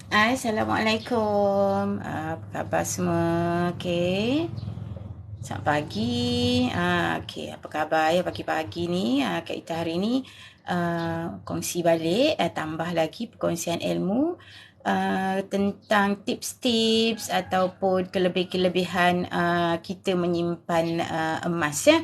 Assalamualaikum. Apa khabar semua? Okey. Selamat pagi. Okey, apa khabar ya pagi-pagi ni? Kak Ita hari ni kongsi balik, tambah lagi perkongsian ilmu tentang tips-tips ataupun kelebihan-kelebihan kita menyimpan emas ya.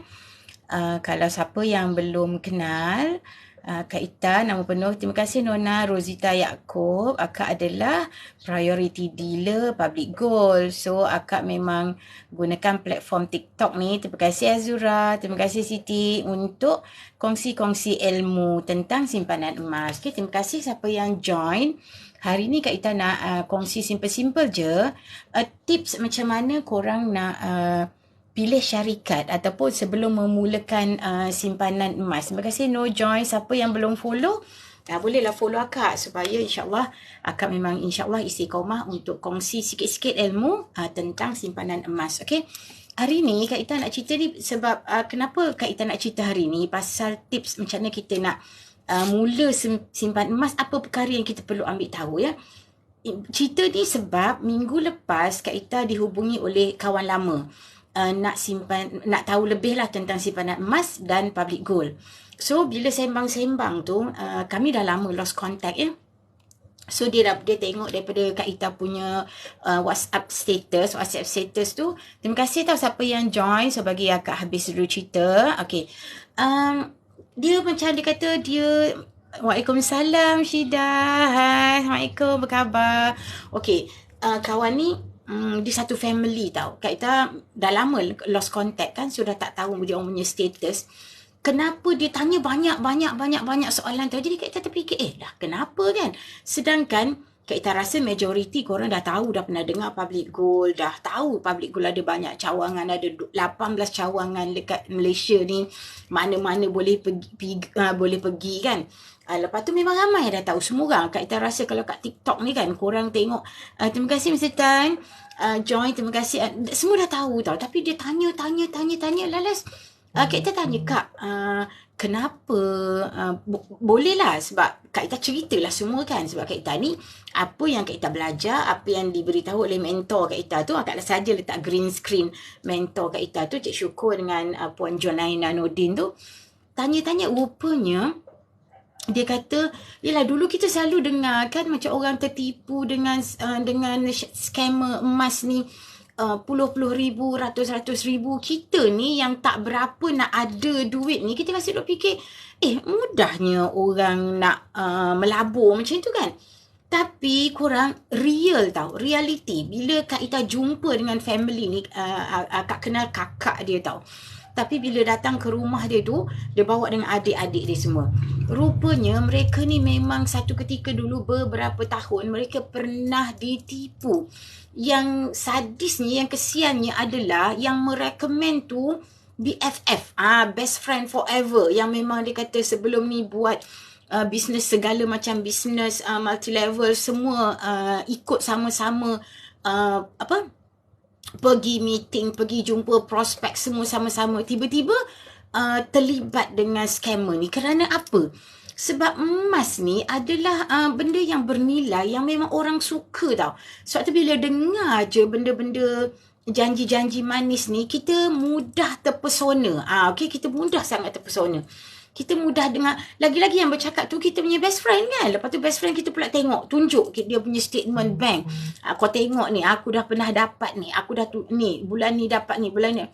Kalau siapa yang belum kenal Kak Ita, nama penuh, terima kasih Nona Rosita Yaakob. Akak adalah priority dealer public gold. So akak memang gunakan platform TikTok ni. Terima kasih Azura, terima kasih Siti untuk kongsi-kongsi ilmu tentang simpanan emas. Okay, terima kasih siapa yang join. Hari ni Kak Ita nak kongsi simple-simple je tips macam mana korang nak pilih syarikat ataupun sebelum memulakan simpanan emas. Terima kasih No Joy. Siapa yang belum follow, bolehlah follow akak supaya insyaAllah akak memang insyaAllah istiqomah untuk kongsi sikit-sikit ilmu tentang simpanan emas. Okay. Hari ni Kak Ita nak cerita ni sebab kenapa Kak Ita nak cerita hari ni pasal tips macam mana kita nak mula simpan emas, apa perkara yang kita perlu ambil tahu ya. Cerita ni sebab minggu lepas Kak Ita dihubungi oleh kawan lama. Nak tahu lebih lah tentang simpanan emas dan public gold. So bila sembang-sembang tu kami dah lama lost contact ya. So dia tengok daripada Kak Ita punya WhatsApp status tu. Terima kasih tau siapa yang join. So bagi akak habis dulu cerita. Okay. Dia macam dia kata dia Waalaikumsalam Syida. Hai, Assalamualaikum, apa khabar? Okay, kawan ni dia satu family tau. Kak Ita dah lama lost contact kan, sudah tak tahu dia orang punya status. Kenapa dia tanya banyak soalan tau. Jadi Kak Ita terfikir, dah kenapa kan? Sedangkan Kak Ita rasa majoriti korang dah tahu, dah pernah dengar public gold, dah tahu public gold ada banyak cawangan, ada 18 cawangan dekat Malaysia ni. Mana-mana boleh pergi kan. Lepas tu memang ramai dah tahu, semua orang. Kak Ita rasa kalau kat TikTok ni kan, korang tengok, terima kasih Mr. Tan, join, terima kasih. Semua dah tahu tau. Tapi dia tanya. Lalas, Kak Ita tanya, Kak, kenapa? Bolehlah sebab Kak Ita ceritalah semua kan. Sebab Kak Ita ni, apa yang Kak Ita belajar, apa yang diberitahu oleh mentor Kak Ita tu, Kak saja letak green screen mentor Kak Ita tu, Cik Syukur dengan Puan Jonaina Nordin tu. Tanya-tanya, rupanya dia kata, yelah dulu kita selalu dengar kan macam orang tertipu dengan scammer emas ni, puluh ribu, ratus ribu. Kita ni yang tak berapa nak ada duit ni, kita masih duk fikir, mudahnya orang nak melabur macam tu kan. Tapi korang real tau, reality. Bila Kak Ita jumpa dengan family ni, Kak kenal kakak dia tau. Tapi bila datang ke rumah dia tu, dia bawa dengan adik-adik dia semua. Rupanya mereka ni memang satu ketika dulu beberapa tahun mereka pernah ditipu. Yang sadisnya, yang kesiannya adalah yang merecommend tu BFF, best friend forever. Yang memang dia kata sebelum ni buat bisnes, segala macam bisnes multi level semua ikut sama-sama pergi meeting, pergi jumpa prospek semua sama-sama. Tiba-tiba terlibat dengan scammer ni. Kerana apa? Sebab emas ni adalah benda yang bernilai yang memang orang suka tau. Sebab tu bila dengar je benda-benda janji-janji manis ni, kita mudah terpesona. Okay, kita mudah sangat terpesona. Kita mudah dengar. Lagi-lagi yang bercakap tu kita punya best friend kan. Lepas tu best friend kita pula tengok, tunjuk dia punya statement bank. Kau tengok ni, aku dah pernah dapat ni. Aku dah ni, bulan ni dapat ni, bulan ni.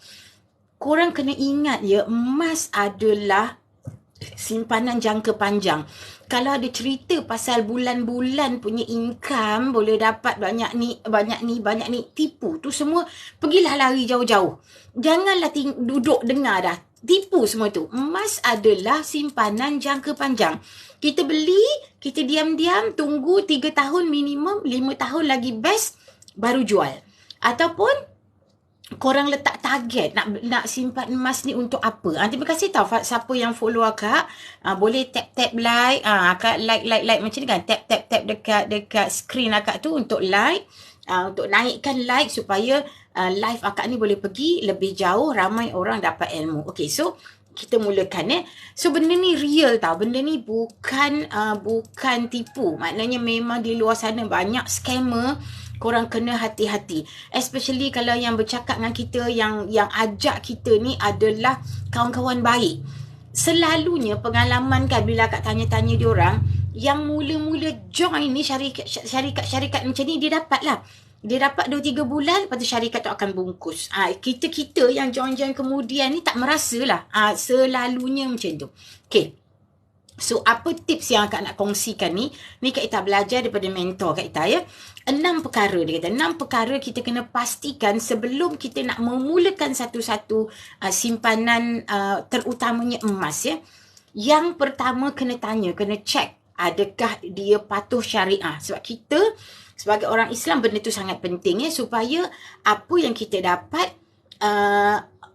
Korang kena ingat ya, emas adalah simpanan jangka panjang. Kalau ada cerita pasal bulan-bulan punya income, boleh dapat banyak ni, tipu tu semua, pergilah lari jauh-jauh. Janganlah duduk dengar dah. Tipu semua tu. Emas adalah simpanan jangka panjang. Kita beli, kita diam-diam tunggu 3 tahun minimum, 5 tahun lagi best, baru jual. Ataupun korang letak target nak simpan emas ni untuk apa. Terima kasih tau siapa yang follow akak. Boleh tap like. Akak like macam ni kan. Tap dekat screen akak tu untuk like. Untuk naikkan like supaya live akak ni boleh pergi lebih jauh, ramai orang dapat ilmu. Okay, so kita mulakan So benda ni real tau. Benda ni bukan tipu. Maknanya memang di luar sana banyak scammer. Korang kena hati-hati. Especially kalau yang bercakap dengan kita, yang ajak kita ni adalah kawan-kawan baik. Selalunya pengalaman kan bila akak tanya-tanya diorang, yang mula-mula join ni syarikat macam ni, dia dapat lah. Dia dapat 2-3 bulan, lepas tu syarikat tu akan bungkus. Kita yang join-join kemudian ni tak merasalah. Selalunya macam tu. Okay. So, apa tips yang akak nak kongsikan ni? Ni Kak Ita belajar daripada mentor Kak Ita 6 perkara dia kata. 6 perkara kita kena pastikan sebelum kita nak memulakan satu-satu simpanan terutamanya emas Yang pertama kena tanya, kena check adakah dia patuh syariah. Sebab kita sebagai orang Islam benda tu sangat penting supaya apa yang kita dapat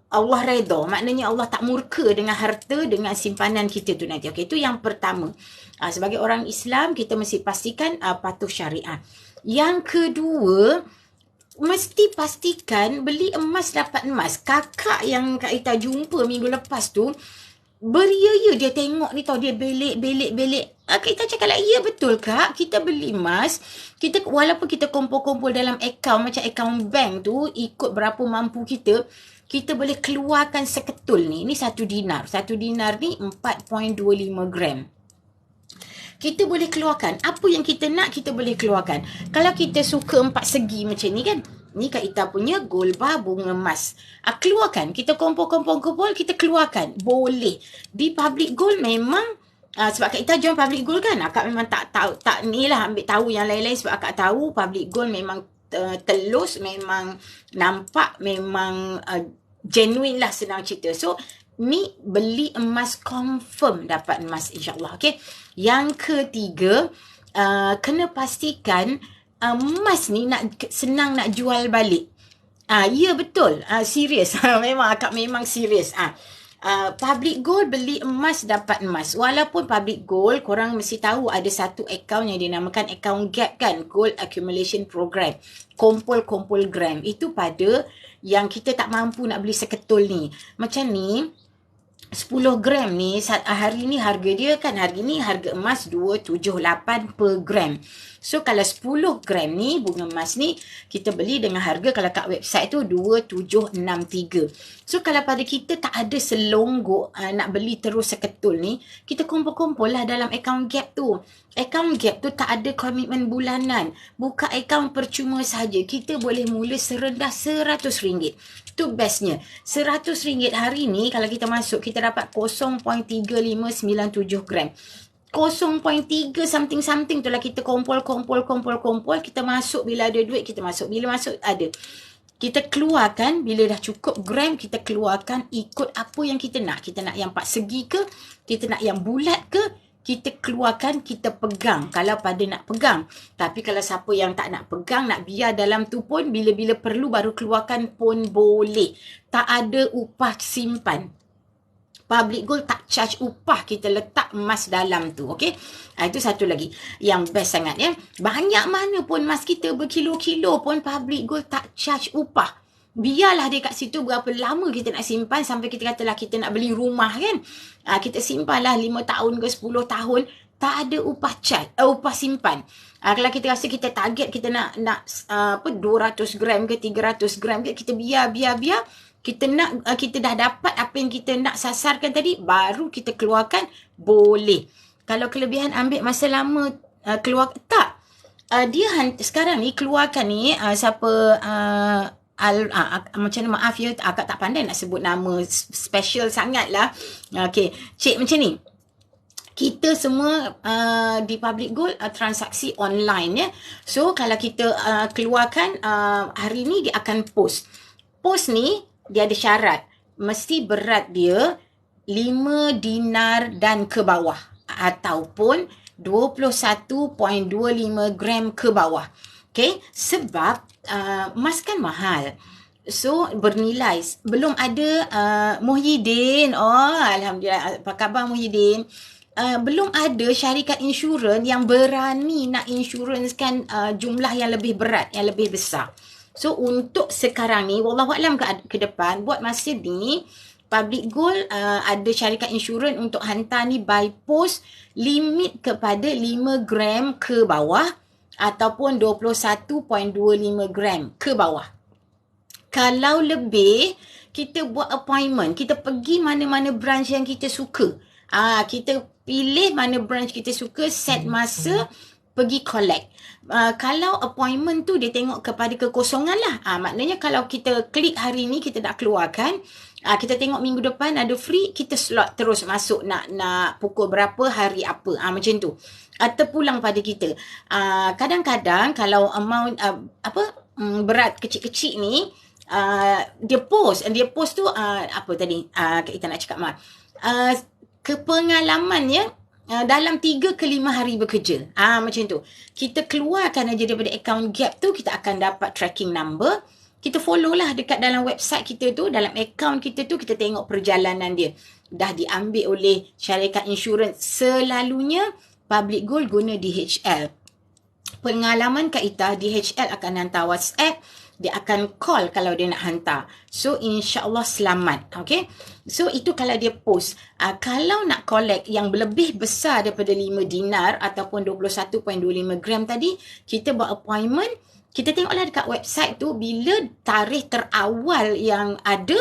Allah redha. Maknanya Allah tak murka dengan harta, dengan simpanan kita tu nanti. Okey, itu yang pertama. Sebagai orang Islam, kita mesti pastikan patuh syariah. Yang kedua, mesti pastikan beli emas dapat emas. Kakak yang Kak Ita jumpa minggu lepas tu, beria-ia dia tengok ni tau, dia belik. Kak Ita cakap lah, ya betul Kak, kita beli emas, kita walaupun kita kumpul-kumpul dalam akaun, macam akaun bank tu, ikut berapa mampu kita boleh keluarkan seketul ni. Ni 1 dinar. 1 dinar ni 4.25 gram. Kita boleh keluarkan. Apa yang kita nak, kita boleh keluarkan. Kalau kita suka 4 segi macam ni kan. Ni Kak Ita punya gold bar bunga emas. Keluarkan. Kita kumpul, kita keluarkan. Boleh. Di public gold memang, sebab Kak Ita join public gold kan. Akak memang tak ni lah ambil tahu yang lain-lain. Sebab akak tahu public gold memang telus, memang nampak, memang genuine lah, senang cerita. So, ni beli emas confirm dapat emas insyaAllah. Okay. Yang ketiga, kena pastikan emas ni senang nak jual balik. Ya betul. Serius. memang serius. Public gold beli emas dapat emas. Walaupun public gold, korang mesti tahu ada satu akaun yang dinamakan akaun GAP kan, Gold Accumulation Program. Kumpul gram. Itu pada yang kita tak mampu nak beli seketul ni. Macam ni, 10 gram ni, hari ni harga dia kan, hari ni harga emas 278 per gram. So, kalau 10 gram ni, bunga emas ni, kita beli dengan harga, kalau kat website tu, 2763. So, kalau pada kita tak ada selonggok nak beli terus seketul ni, kita kumpul-kumpul lah dalam akaun GAP tu. Akaun GAP tu tak ada komitmen bulanan. Buka akaun percuma saja. Kita boleh mula serendah RM100. Tu bestnya. RM100 hari ni, kalau kita masuk, kita dapat 0.3597 gram. 0.3 something tu lah kita kumpul. Kita masuk bila ada duit, kita masuk. Bila masuk ada. Kita keluarkan, bila dah cukup gram, kita keluarkan ikut apa yang kita nak. Kita nak yang 4 segi ke? Kita nak yang bulat ke? Kita keluarkan, kita pegang. Kalau pada nak pegang. Tapi kalau siapa yang tak nak pegang, nak biar dalam tu pun, bila-bila perlu baru keluarkan pun boleh. Tak ada upah simpan. Public gold tak charge upah kita letak emas dalam tu. Okay. Itu satu lagi. Yang best sangat Banyak mana pun emas kita berkilo-kilo pun public gold tak charge upah. Biarlah dia kat situ berapa lama kita nak simpan. Sampai kita katalah kita nak beli rumah kan. Kita simpanlah 5 tahun ke 10 tahun. Tak ada upah charge, upah simpan. Kalau kita rasa kita target kita nak 200 gram ke 300 gram ke, kita biar. Kita dah dapat apa yang kita nak sasarkan tadi, baru kita keluarkan, boleh. Kalau kelebihan ambil masa lama keluar, tak. Dia sekarang ni keluarkan ni, siapa, macam mana, maaf ya, akak tak pandai nak sebut nama special sangat lah. Okay, cik macam ni. Kita semua di public gold transaksi online So, kalau kita keluarkan hari ni, dia akan post. Post ni, dia ada syarat. Mesti berat dia 5 dinar dan ke bawah. Ataupun 21.25 gram ke bawah. Okay? Sebab emas kan mahal. So, bernilai. Belum ada Muhyiddin. Oh, Alhamdulillah. Apa khabar Muhyiddin? Belum ada syarikat insurans yang berani nak insuranskan jumlah yang lebih berat, yang lebih besar. So, untuk sekarang ni, wallahualam ke depan, buat masa ni, Public Gold ada syarikat insurans untuk hantar ni by post, limit kepada 5 gram ke bawah ataupun 21.25 gram ke bawah. Kalau lebih, kita buat appointment, kita pergi mana-mana branch yang kita suka. Kita pilih mana branch kita suka, set masa, pergi collect. Kalau appointment tu dia tengok kepada kekosongan lah. Maknanya kalau kita klik hari ni kita nak keluarkan, kita tengok minggu depan ada free, kita slot terus masuk nak pukul berapa, hari apa. Macam tu. Terpulang pada kita. Kadang-kadang kalau amount berat kecil-kecil ni, dia post tu apa tadi kita nak cakap kepengalamannya dalam 3 ke 5 hari bekerja. Macam tu. Kita keluarkan aja daripada account gap tu, kita akan dapat tracking number. Kita follow lah dekat dalam website kita tu, dalam account kita tu, kita tengok perjalanan dia. Dah diambil oleh syarikat insurans. Selalunya Public Gold guna DHL. Pengalaman Kak Ita, DHL akan hantar WhatsApp, dia akan call kalau dia nak hantar. So, insyaAllah selamat. Okay? So, itu kalau dia post. Kalau nak collect yang lebih besar daripada 5 dinar ataupun 21.25 gram tadi, kita buat appointment. Kita tengoklah dekat website tu, bila tarikh terawal yang ada,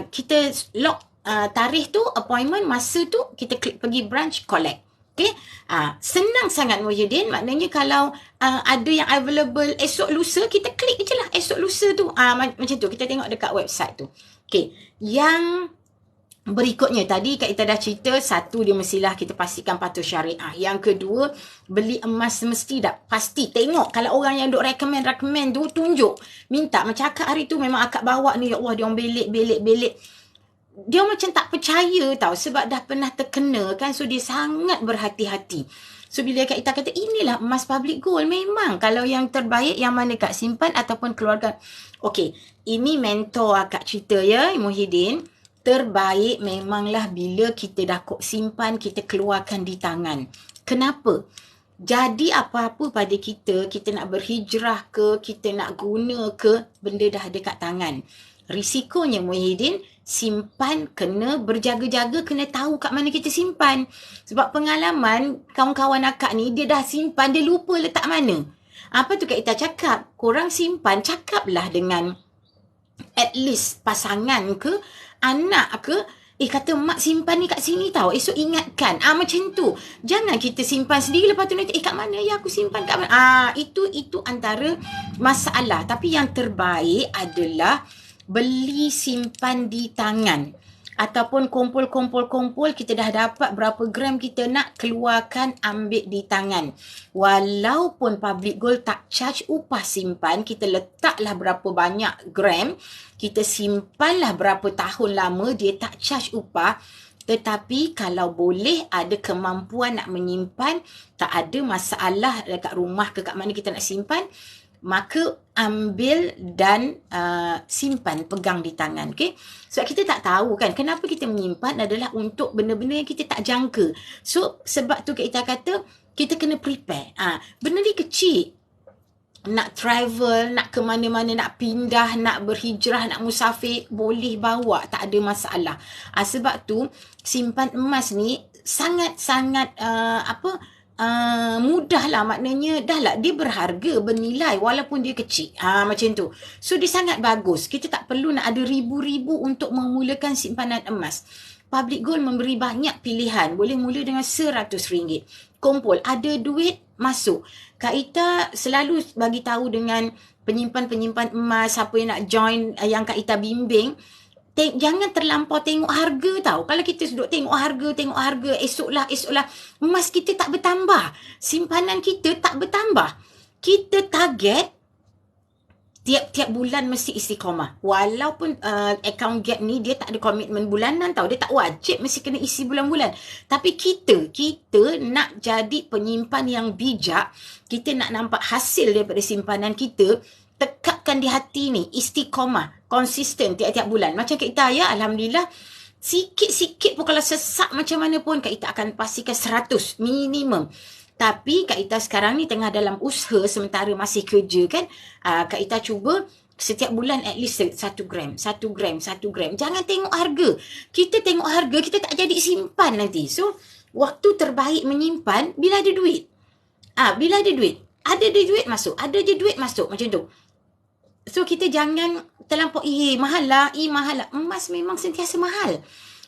kita lock tarikh tu, appointment, masa tu, kita klik pergi branch, collect. Okay? Senang sangat Muhyiddin. Maknanya kalau ada yang available esok lusa, kita klik je lah esok lusa tu. Macam tu. Kita tengok dekat website tu. Okay. Yang berikutnya, tadi Kak Ita dah cerita, satu dia mestilah kita pastikan patuh syariah. Yang kedua, beli emas mesti dah pasti. Tengok kalau orang yang duk recommend tu, tunjuk. Minta. Macam akak hari tu memang akak bawa ni, ya Allah, dia orang belik. Dia macam tak percaya tau, sebab dah pernah terkena kan. So dia sangat berhati-hati. So bila Kak Ita kata inilah emas Public Gold, memang kalau yang terbaik yang mana Kak simpan ataupun keluarga. Okey, ini mentor akak cerita ya Muhyiddin. Terbaik memanglah bila kita dah simpan, kita keluarkan di tangan. Kenapa? Jadi apa-apa pada kita nak berhijrah ke, kita nak guna ke, benda dah ada kat tangan. Risikonya Muhyiddin, simpan kena berjaga-jaga, kena tahu kat mana kita simpan. Sebab pengalaman kawan-kawan akak ni, dia dah simpan, dia lupa letak mana. Apa tu Kak Ita cakap? Korang simpan, cakaplah dengan at least pasangan ke, anak ke, kata mak simpan ni kat sini tau, esok ingatkan. Macam tu. Jangan kita simpan sendiri, lepas tu nanti kat mana ya aku simpan kat mana. Itu antara masalah. Tapi yang terbaik adalah beli simpan di tangan. Ataupun kumpul, kita dah dapat berapa gram kita nak, keluarkan, ambil di tangan. Walaupun Public Gold tak charge upah simpan, kita letaklah berapa banyak gram, kita simpanlah berapa tahun lama, dia tak charge upah. Tetapi kalau boleh, ada kemampuan nak menyimpan, tak ada masalah dekat rumah ke kat mana kita nak simpan, maka ambil dan simpan, pegang di tangan. Okay? Sebab kita tak tahu kan, kenapa kita menyimpan adalah untuk benda-benda yang kita tak jangka. So, sebab tu kita kata, kita kena prepare. Benda ni kecil. Nak travel, nak ke mana-mana, nak pindah, nak berhijrah, nak musafir, boleh bawa, tak ada masalah. Sebab tu, simpan emas ni sangat-sangat mudah lah, maknanya dah lah dia berharga, bernilai walaupun dia kecil. Macam tu. So dia sangat bagus. Kita tak perlu nak ada ribu-ribu untuk memulakan simpanan emas. Public Gold memberi banyak pilihan. Boleh mula dengan RM100. Kumpul, ada duit, masuk. Kak Ita selalu bagi tahu dengan penyimpan-penyimpan emas, siapa yang nak join, yang Kak Ita bimbing, jangan terlampau tengok harga tau. Kalau kita duduk tengok harga, esoklah, emas kita tak bertambah. Simpanan kita tak bertambah. Kita target tiap-tiap bulan mesti istiqamah. Walaupun account gap ni dia tak ada komitmen bulanan tau. Dia tak wajib mesti kena isi bulan-bulan. Tapi kita nak jadi penyimpan yang bijak. Kita nak nampak hasil daripada simpanan kita. Tekapkan di hati ni, istiqamah, konsisten tiap-tiap bulan. Macam Kak Ita ya, Alhamdulillah, sikit-sikit pun kalau sesak macam mana pun, Kak Ita akan pastikan 100 minimum. Tapi Kak Ita sekarang ni tengah dalam usaha sementara masih kerja kan. Kak Ita cuba setiap bulan at least 1 gram, 1 gram, 1 gram. Jangan tengok harga. Kita tengok harga, kita tak jadi simpan nanti. So, waktu terbaik menyimpan bila ada duit. Bila ada duit. Ada duit masuk. Ada je duit masuk. Macam tu. So, kita jangan terlampau, mahal lah. Emas memang sentiasa mahal.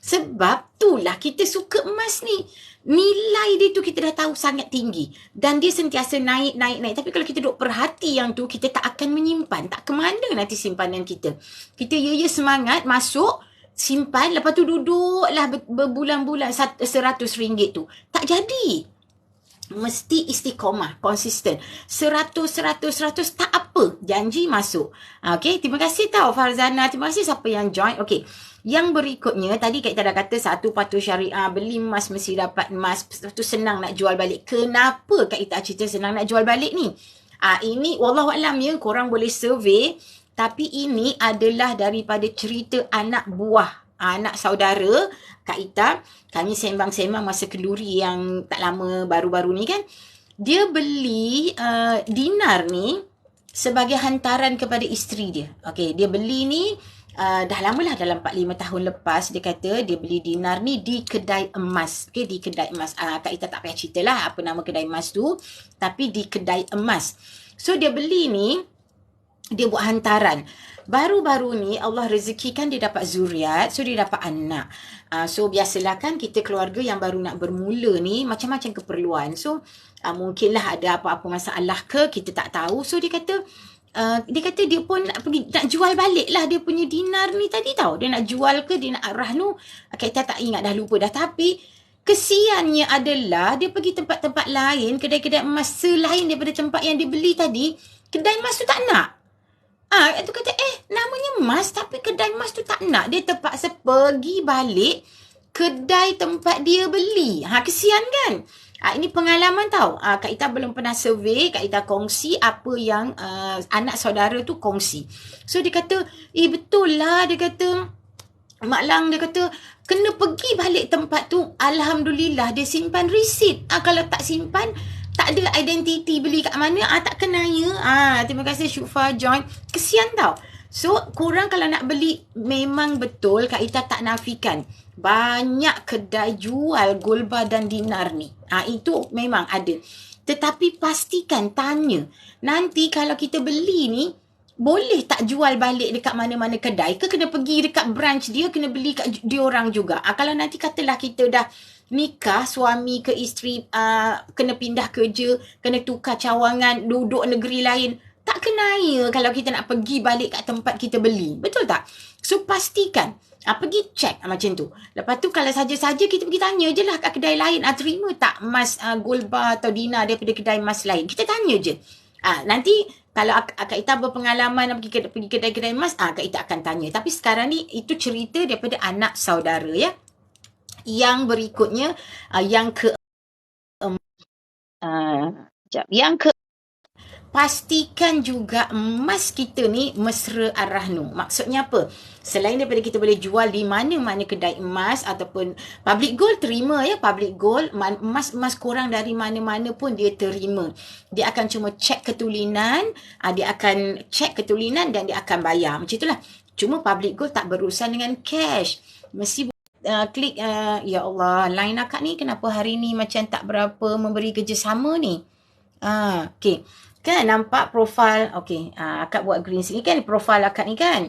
Sebab itulah kita suka emas ni. Nilai dia tu kita dah tahu sangat tinggi. Dan dia sentiasa naik. Tapi kalau kita duk perhati yang tu, kita tak akan menyimpan. Tak ke mana nanti simpanan kita. Kita semangat masuk, simpan. Lepas tu duduklah berbulan-bulan RM100 tu. Tak jadi. Mesti istiqomah, konsisten. 100, tak apa. Janji masuk. Okay, terima kasih tau Farzana. Terima kasih siapa yang join. Okay. Yang berikutnya, tadi kita dah kata satu patuh syariah, beli emas mesti dapat emas, tu senang nak jual balik. Kenapa Kak Ita cerita senang nak jual balik ni? Ini wallahualam ya, korang boleh survey, tapi ini adalah daripada cerita anak buah, anak saudara Kak Ita. Kami sembang-sembang masa kenduri yang tak lama baru-baru ni kan. Dia beli dinar ni sebagai hantaran kepada isteri dia. Okay, dia beli ni dah lama lah, dalam 4-5 tahun lepas. Dia kata dia beli dinar ni di kedai emas. Okay, di kedai emas. Kak Ita tak payah cerita lah apa nama kedai emas tu, tapi di kedai emas. So dia beli ni, dia buat hantaran. Baru-baru ni Allah rezekikan dia dapat zuriat. So dia dapat anak. So biasalah kan kita keluarga yang baru nak bermula ni, macam-macam keperluan. So mungkinlah ada apa-apa masalah ke, kita tak tahu. So dia kata dia pun nak pergi, nak jual balik lah dia punya dinar ni tadi tau. Dia nak jual ke, dia nak rahnu, kita tak ingat, dah lupa dah. Tapi kesiannya adalah dia pergi tempat-tempat lain, kedai-kedai emas selain daripada tempat yang dia beli tadi. Kedai emas tu tak nak. Itu kata namanya emas tapi kedai emas tu tak nak. Dia terpaksa pergi balik kedai tempat dia beli. Kesian kan? Ini pengalaman tau. Kak Ita belum pernah survey, Kak Ita kongsi apa yang anak saudara tu kongsi. So dia kata, betul lah. Dia kata, Mak Lang dia kata, kena pergi balik tempat tu. Alhamdulillah dia simpan resit. Kalau tak simpan, tak ada identiti beli kat mana, tak kenanya. Terima kasih Syufa join. Kesian tau. So, korang kalau nak beli, memang betul Kak Ita tak nafikan. Banyak kedai jual gold bar dan dinar ni. Itu memang ada. Tetapi pastikan, tanya. Nanti kalau kita beli ni, boleh tak jual balik dekat mana-mana kedai ke kena pergi dekat branch dia, kena beli kat dia orang juga. Kalau nanti katalah kita dah nikah, suami ke isteri kena pindah kerja, kena tukar cawangan, duduk negeri lain, tak kenaya kalau kita nak pergi balik kat tempat kita beli. Betul tak? So pastikan, pergi check macam tu. Lepas tu kalau saja-saja kita pergi tanya je lah kat kedai lain, terima tak emas gold bar atau dinar daripada kedai emas lain. Kita tanya je. Nanti kalau Kak Ita berpengalaman pergi kedai-kedai emas, Kak Ita akan tanya. Tapi sekarang ni itu cerita daripada anak saudara ya. Yang berikutnya, yang ke pastikan juga emas kita ni mesra ar-rahnu. Maksudnya apa? Selain daripada kita boleh jual di mana-mana kedai emas ataupun public gold, terima ya public gold, emas korang dari mana-mana pun dia terima. Dia akan cuma cek ketulinan, dan dia akan bayar. Macam itulah. Cuma public gold tak berurusan dengan cash. Mesti klik, ya Allah, line akak ni kenapa hari ni macam tak berapa memberi kerjasama ni. Okay. Kan nampak profil, okay, akak buat green sini kan profil akak ni kan.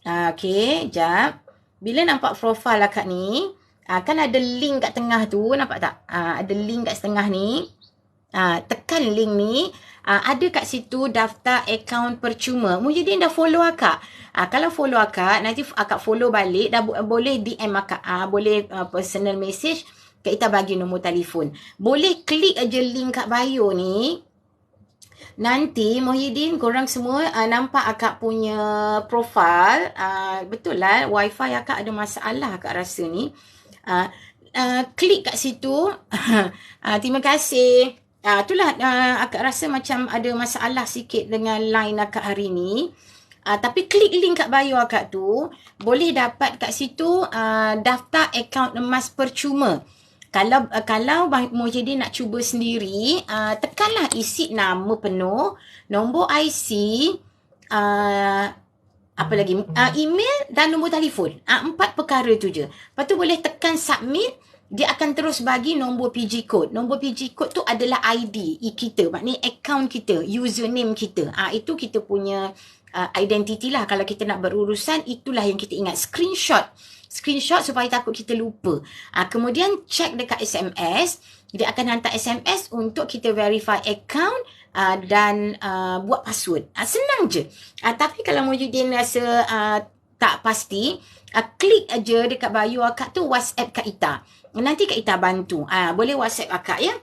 Okay, jap. Bila nampak profil akak ni, kan ada link kat tengah tu, nampak tak? Ada link kat tengah ni. Tekan link ni, ada kat situ daftar akaun percuma. Muhyiddin dah follow akak. Kalau follow akak, nanti akak follow balik, dah boleh DM akak. Boleh personal message, kita bagi nombor telefon. Boleh klik aja link kat bio ni. Nanti Muhyiddin, korang semua nampak akak punya profil. Betul lah, wifi akak ada masalah akak rasa ni. Klik kat situ. Terima kasih. Itulah akak rasa macam ada masalah sikit dengan line akak hari ni. Tapi klik link kat bio akak tu, boleh dapat kat situ daftar akaun emas percuma. Kalau Muhyiddin nak cuba sendiri, tekanlah isi nama penuh, nombor IC, apa lagi? Email dan nombor telefon. 4 perkara tu je. Lepas tu boleh tekan submit, dia akan terus bagi nombor PG code. Nombor PG code tu adalah ID kita, maknanya account kita, username kita. Itu kita punya identity lah. Kalau kita nak berurusan, itulah yang kita ingat. Screenshot supaya takut kita lupa. Kemudian check dekat SMS. Dia akan hantar SMS untuk kita verify account dan buat password. Senang je. Tapi kalau Muhyiddin rasa tak pasti, klik aja dekat bio akak tu WhatsApp Kak Ita. Nanti Kak Ita bantu. Boleh WhatsApp akak ya.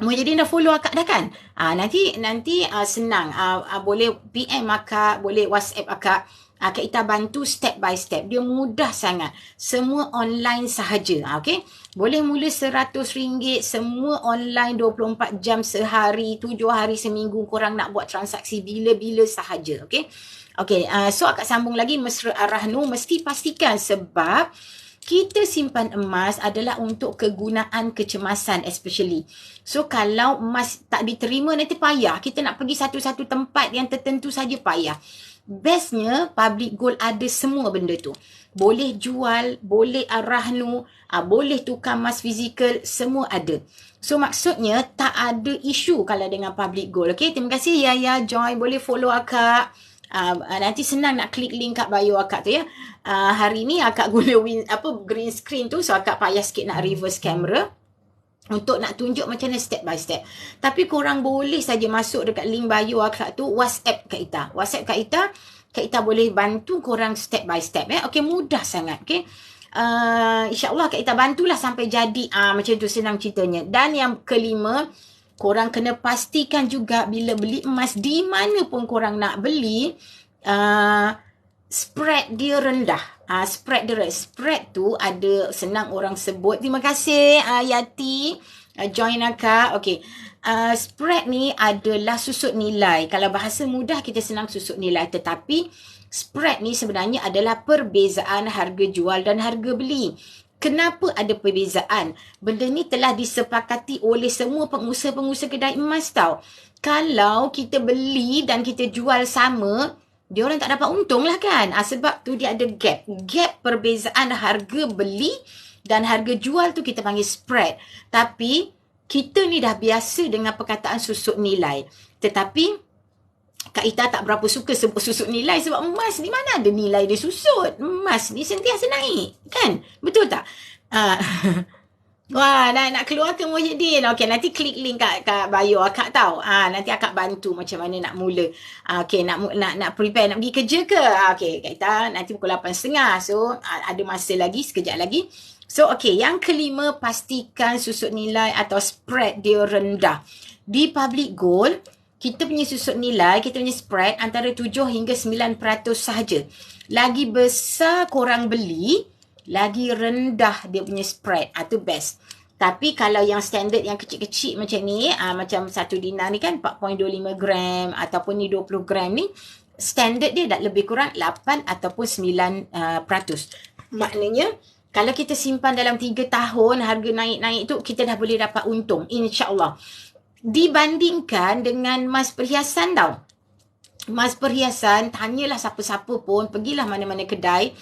Muhyiddin dah follow akak dah kan? Nanti senang. Boleh PM akak, boleh WhatsApp akak. Kak Ita bantu step by step. Dia mudah sangat. Semua online sahaja. Okay? Boleh mula RM100. Semua online 24 jam sehari, 7 hari seminggu. Korang nak buat transaksi bila-bila sahaja. Okay? Okay. So akak sambung lagi. Mesra Ar-Rahnu mesti pastikan sebab kita simpan emas adalah untuk kegunaan kecemasan especially. So kalau emas tak diterima nanti payah. Kita nak pergi satu-satu tempat yang tertentu saja payah. Bestnya public gold ada semua benda tu. Boleh jual, boleh Ar-Rahnu, boleh tukar emas fizikal, semua ada. So maksudnya tak ada isu kalau dengan public gold. Okay, terima kasih Yaya Joy, boleh follow akak. Nanti senang nak klik link kat bio akak tu ya. Hari ni akak guna green screen tu, so akak payah sikit nak reverse camera untuk nak tunjuk macam mana step by step. Tapi korang boleh saja masuk dekat link bio akak tu, WhatsApp Kak Ita. WhatsApp Kak Ita, Kak Ita boleh bantu korang step by step ya. Okey, mudah sangat. Okey. InsyaAllah Kak Ita bantulah sampai jadi. Macam tu senang ceritanya. Dan yang kelima, korang kena pastikan juga bila beli emas di mana pun korang nak beli, spread dia rendah. Spread tu ada senang orang sebut. Terima kasih Yati join akak. Okey. Spread ni adalah susut nilai. Kalau bahasa mudah kita senang susut nilai, tetapi spread ni sebenarnya adalah perbezaan harga jual dan harga beli. Kenapa ada perbezaan? Benda ni telah disepakati oleh semua pengusaha-pengusaha kedai emas tau. Kalau kita beli dan kita jual sama, dia orang tak dapat untung lah kan. Sebab tu dia ada gap. Gap perbezaan harga beli dan harga jual tu kita panggil spread. Tapi kita ni dah biasa dengan perkataan susut nilai. Tetapi Kak Ita tak berapa suka sebut susut nilai sebab emas ni mana ada nilai dia susut. Emas ni sentiasa naik. Kan? Betul tak? Wah, nak keluar ke Muhyiddin? Okey, nanti klik link kat bio akak tau. Nanti akak bantu macam mana nak mula. Okey, nak prepare nak pergi kerja ke? Okey, Kak Ita nanti pukul 8.30. So, ada masa lagi, sekejap lagi. So, okey, yang kelima, pastikan susut nilai atau spread dia rendah. Di public gold, kita punya susut nilai, kita punya spread antara 7 hingga 9% sahaja. Lagi besar korang beli, lagi rendah dia punya spread. Itu best. Tapi kalau yang standard yang kecil-kecil macam ni, macam 1 dinar ni kan 4.25 gram ataupun ni 20 gram ni, standard dia dah lebih kurang 8 ataupun 9%. Maknanya, kalau kita simpan dalam 3 tahun, harga naik-naik tu, kita dah boleh dapat untung. InsyaAllah. Dibandingkan dengan emas perhiasan tau. Emas perhiasan, tanyalah siapa-siapa pun, pergilah mana-mana kedai.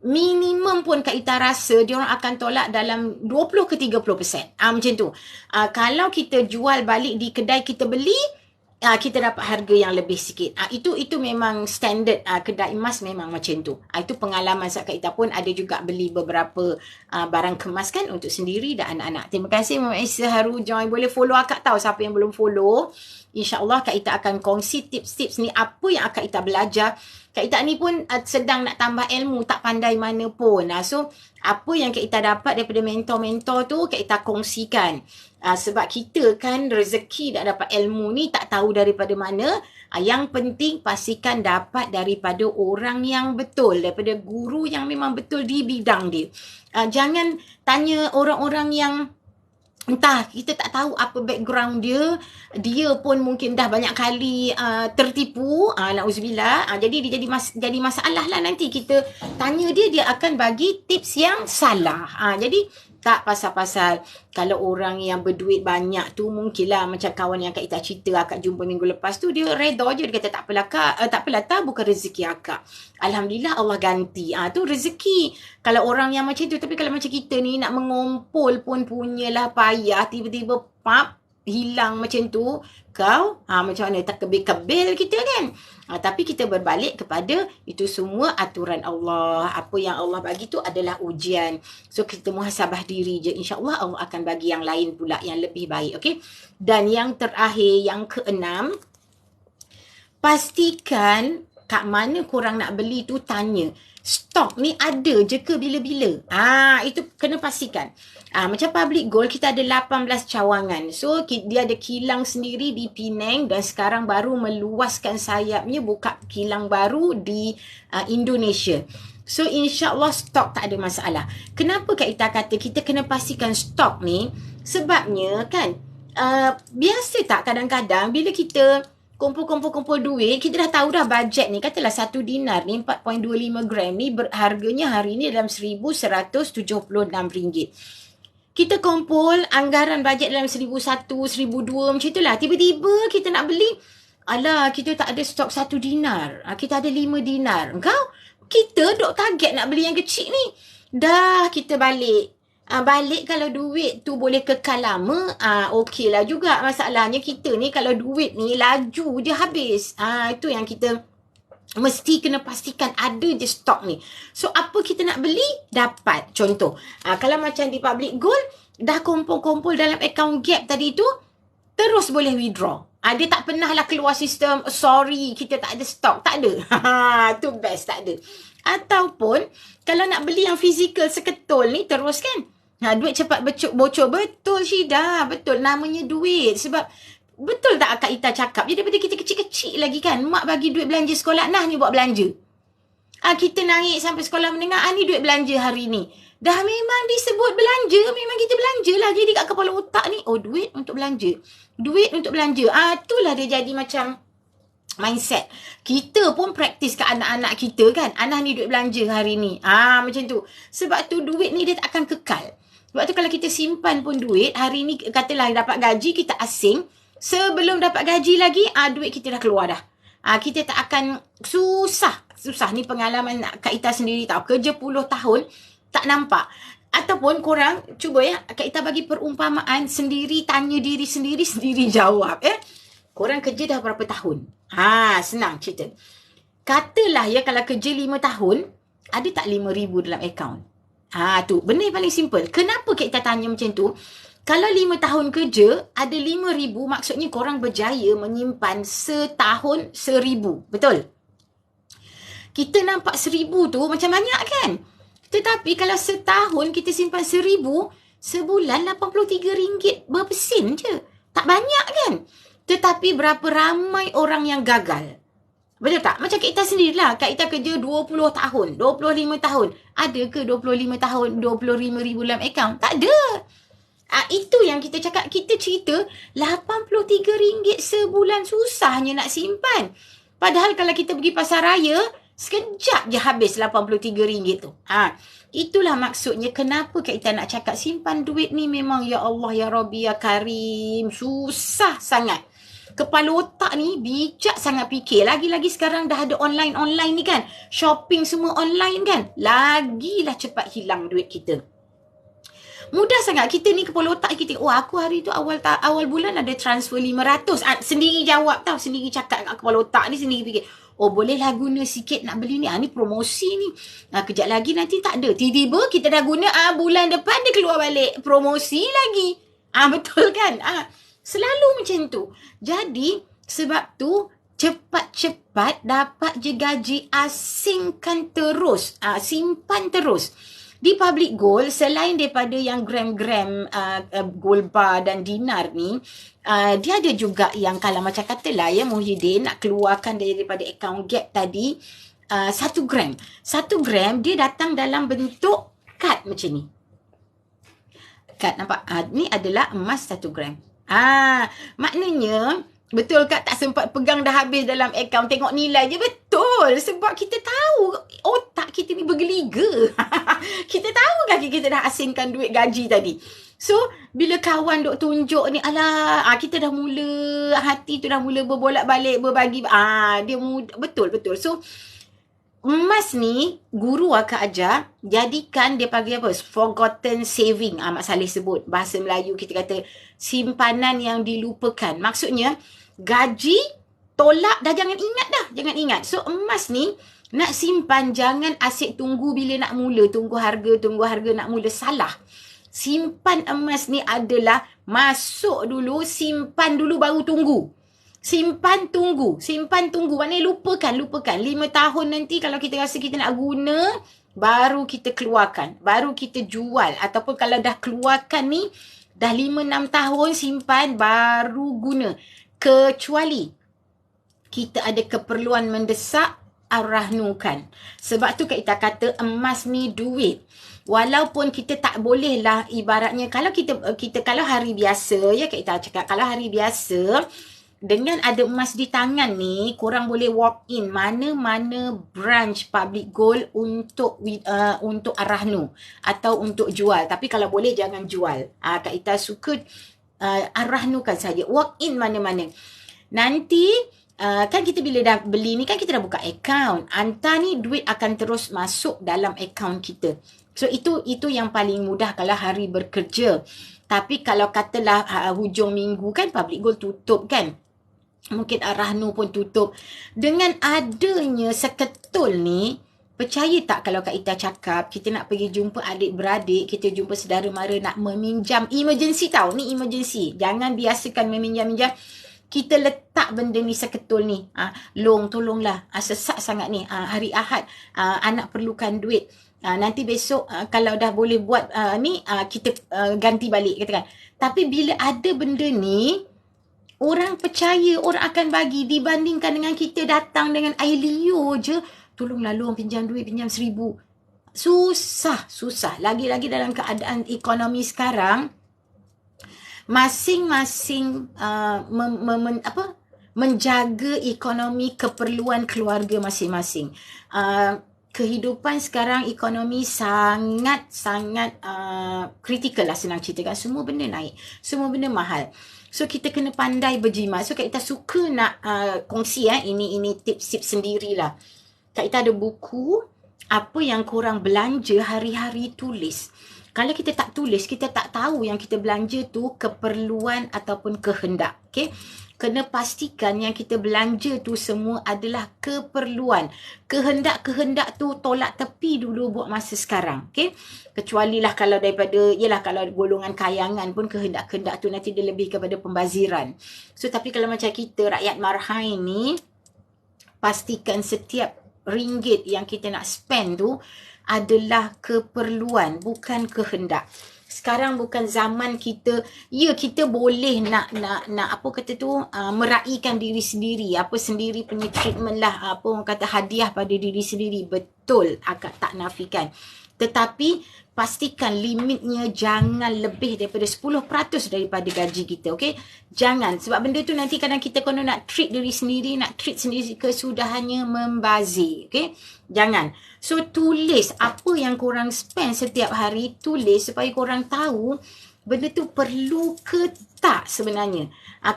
Minimum pun Kak Ita rasa diorang akan tolak dalam 20 ke 30%. Macam tu. Kalau kita jual balik di kedai kita beli, kita dapat harga yang lebih sikit. Itu memang standard kedai emas memang macam tu. Itu pengalaman Kak Ita pun ada juga beli beberapa barang kemas kan untuk sendiri dan anak-anak. Terima kasih Muhammad Isa Haru join. Boleh follow akak tahu siapa yang belum follow. InsyaAllah Kak Ita akan kongsi tips-tips ni apa yang Kak Ita belajar. Kak Ita ni pun sedang nak tambah ilmu, tak pandai mana pun. So, apa yang Kak Ita dapat daripada mentor-mentor tu, Kak Ita kongsikan. Sebab kita kan rezeki nak dapat ilmu ni tak tahu daripada mana. Yang penting pastikan dapat daripada orang yang betul. Daripada guru yang memang betul di bidang dia. Jangan tanya orang-orang yang entah, kita tak tahu apa background dia. Dia pun mungkin dah banyak kali tertipu. Na'udzubillah. Jadi dia jadi masalah lah nanti. Kita tanya dia, dia akan bagi tips yang salah. Jadi Tak pasal-pasal kalau orang yang berduit banyak tu mungkinlah macam kawan yang Kak Ita cerita akak jumpa minggu lepas tu, dia reda je, dia kata tak apalah Kak, tak apalah tak, bukan rezeki akak. Alhamdulillah Allah ganti. Tu rezeki kalau orang yang macam tu. Tapi kalau macam kita ni nak mengumpul pun punyalah payah, tiba-tiba pap hilang macam tu, kau macam mana, tak kebil-kebil kita kan. Tapi kita berbalik kepada itu semua aturan Allah. Apa yang Allah bagi tu adalah ujian. So kita muhasabah diri je. InsyaAllah Allah akan bagi yang lain pula yang lebih baik. Okay? Dan yang terakhir, yang keenam, pastikan kat mana korang nak beli tu tanya. Stok ni ada je ke bila-bila? Itu kena pastikan. Macam Public Gold, kita ada 18 cawangan. So, dia ada kilang sendiri di Penang dan sekarang baru meluaskan sayapnya, buka kilang baru di Indonesia. So, insyaAllah stok tak ada masalah. Kenapa Kak Ita kata kita kena pastikan stok ni? Sebabnya kan, biasa tak kadang-kadang bila kita kumpul duit, kita dah tahu dah bajet ni, katalah 1 dinar ni 4.25 gram ni harganya hari ni dalam RM1,176. Kita kumpul anggaran bajet dalam 1,100, 1,200 macam itulah. Tiba-tiba kita nak beli, alah kita tak ada stok 1 dinar, kita ada 5 dinar. Kita duk target nak beli yang kecil ni. Dah kita balik. Balik kalau duit tu boleh kekal lama, okey lah juga. Masalahnya kita ni kalau duit ni laju je habis. Itu yang kita mesti kena pastikan ada je stok ni. So apa kita nak beli, dapat. Contoh, kalau macam di Public Gold, dah kumpul-kumpul dalam account gap tadi tu, terus boleh withdraw. Dia tak pernah lah keluar sistem, sorry kita tak ada stok. Tak ada. Tu best, tak ada. Ataupun kalau nak beli yang fizikal seketul ni terus kan. Duit cepat bocor. Betul Syida, betul. Namanya duit. Sebab betul tak Kak Ita cakap? Jadi daripada kita kecil-kecil lagi kan, mak bagi duit belanja sekolah, nah ni buat belanja. Kita naik sampai sekolah menengah, ni duit belanja hari ni. Dah memang disebut belanja, memang kita belanja lah. Jadi kat kepala otak ni, duit untuk belanja. Duit untuk belanja. Itulah dia jadi macam mindset. Kita pun praktis ke anak-anak kita kan. Anak ni duit belanja hari ni. Macam tu. Sebab tu duit ni dia tak akan kekal. Sebab tu kalau kita simpan pun duit, hari ni katalah dapat gaji, kita asing. Sebelum dapat gaji lagi, duit kita dah keluar dah. Kita tak akan susah. Ni pengalaman Kak Ita sendiri tahu. Kerja puluh tahun, tak nampak. Ataupun korang, cuba ya, Kak Ita bagi perumpamaan sendiri, tanya diri sendiri, sendiri jawab. Korang kerja dah berapa tahun? Senang cerita. Katalah ya kalau kerja 5 tahun, ada tak 5,000 dalam akaun? Tu, benda yang paling simple. Kenapa kita tanya macam tu? Kalau 5 tahun kerja, ada 5,000, maksudnya korang berjaya menyimpan setahun 1,000. Betul? Kita nampak 1,000 tu macam banyak kan? Tetapi kalau setahun kita simpan 1,000, sebulan RM83 berapa sen je. Tak banyak kan? Tetapi berapa ramai orang yang gagal. Betul tak? Macam Kak Ita sendirilah. Kak Ita kerja 20 tahun, 25 tahun. Ada ke 25 tahun, 25,000 dalam akaun? Tak ada. Itu yang kita cakap. Kita cerita RM83 sebulan, susahnya nak simpan. Padahal kalau kita pergi pasar raya, sekejap je habis RM83 tu. Itulah maksudnya kenapa Kak Ita nak cakap simpan duit ni memang ya Allah, ya Rabbi, ya Karim. Susah sangat. Kepala otak ni bijak sangat fikir. Lagi-lagi sekarang dah ada online ni kan. Shopping semua online kan. Lagilah cepat hilang duit kita. Mudah sangat. Kita ni kepala otak kita. Aku hari tu awal bulan ada transfer 500. Sendiri jawab tau. Sendiri cakap kat kepala otak ni. Sendiri fikir. Bolehlah guna sikit nak beli ni. Ni promosi ni. Kejap lagi nanti tak ada. Tiba-tiba kita dah guna. Bulan depan dia keluar balik. Promosi lagi. Betul kan? Selalu macam tu. Jadi, sebab tu cepat-cepat dapat je gaji, asingkan terus. Simpan terus. Di Public Gold, selain daripada yang gram-gram gold bar dan dinar ni, dia ada juga yang kalau macam katalah ya Muhyiddin nak keluarkan daripada account gap tadi 1 gram. 1 gram dia datang dalam bentuk kad macam ni. Kad nampak? Ni adalah emas 1 gram. Maknanya Betul Kak, tak sempat pegang dah habis dalam akaun. Tengok nilai je. Betul. Sebab kita tahu otak kita ni bergeliga. Kita tahu kaki kita dah asingkan duit gaji tadi. So, bila kawan duk tunjuk ni, alah, kita dah mula, hati tu dah mula berbolak-balik, berbagi. Dia mudah. Betul. So, emas ni, guru akan ajar, jadikan dia panggil apa? Forgotten saving. Mak Saleh sebut. Bahasa Melayu kita kata, simpanan yang dilupakan. Maksudnya, gaji, tolak, dah jangan ingat dah. Jangan ingat. So, emas ni, nak simpan, jangan asyik tunggu bila nak mula. Tunggu harga nak mula. Salah. Simpan emas ni adalah masuk dulu, simpan dulu baru tunggu. Simpan tunggu. Maknanya lupakan. 5 tahun nanti kalau kita rasa kita nak guna, baru kita keluarkan. Baru kita jual. Ataupun kalau dah keluarkan ni, dah 5-6 tahun simpan, baru guna. Kecuali kita ada keperluan mendesak, arahnukan. Sebab tu kita kata emas ni duit. Walaupun kita tak boleh lah ibaratnya kalau kita kalau hari biasa ya kita cakap kalau hari biasa dengan ada emas di tangan ni korang boleh walk in mana-mana branch public gold untuk arahnu atau untuk jual. Tapi kalau boleh jangan jual. Kak Ita suka arahnukan saja. Walk in mana-mana. Nanti kan kita bila dah beli ni kan kita dah buka account. Hantar ni duit akan terus masuk dalam account kita. So itu yang paling mudah kalau hari bekerja. Tapi kalau katalah hujung minggu kan public gold tutup kan. Mungkin arahnu pun tutup. Dengan adanya seketul ni, percaya tak kalau Kak Ita cakap kita nak pergi jumpa adik-beradik, kita jumpa saudara mara nak meminjam, emergency tau, ni emergency. Jangan biasakan meminjam-minjam. Kita letak benda ni seketul ni. Long tolonglah. Sesak sangat ni. Hari Ahad anak perlukan duit. Nanti besok kalau dah boleh buat ni kita ganti balik katakan. Tapi bila ada benda ni orang percaya, orang akan bagi dibandingkan dengan kita datang dengan air liur je. Tolonglah long pinjam duit, pinjam 1,000. Susah. Lagi-lagi dalam keadaan ekonomi sekarang masing-masing menjaga ekonomi keperluan keluarga masing-masing. Kehidupan sekarang ekonomi sangat kritikal lah senang ceritakan. Semua benda naik. Semua benda mahal. So kita kena pandai berjimat. So Kak Ita suka nak kongsi ini tips-tips sendirilah. Kak Ita ada buku apa yang korang belanja hari-hari tulis. Kalau kita tak tulis, kita tak tahu yang kita belanja tu keperluan ataupun kehendak. Okay? Kena pastikan yang kita belanja tu semua adalah keperluan. Kehendak-kehendak tu tolak tepi dulu buat masa sekarang. Okay? Kecuali lah kalau daripada, kalau golongan kayangan pun kehendak-kehendak tu nanti dia lebih kepada pembaziran. So tapi kalau macam kita rakyat marhain ni, pastikan setiap ringgit yang kita nak spend tu adalah keperluan, bukan kehendak. Sekarang bukan zaman kita, kita boleh nak apa kata tu, meraihkan diri sendiri, apa sendiri punya treatment lah, apa orang kata hadiah pada diri sendiri. Betul, agak tak nafikan. Tetapi pastikan limitnya jangan lebih daripada 10% daripada gaji kita, okey? Jangan, sebab benda tu nanti kadang kita kena nak treat diri sendiri, nak treat sendiri kesudahannya membazir, okey? Jangan. So tulis apa yang korang spend setiap hari, tulis supaya korang tahu benda tu perlu ke tak sebenarnya.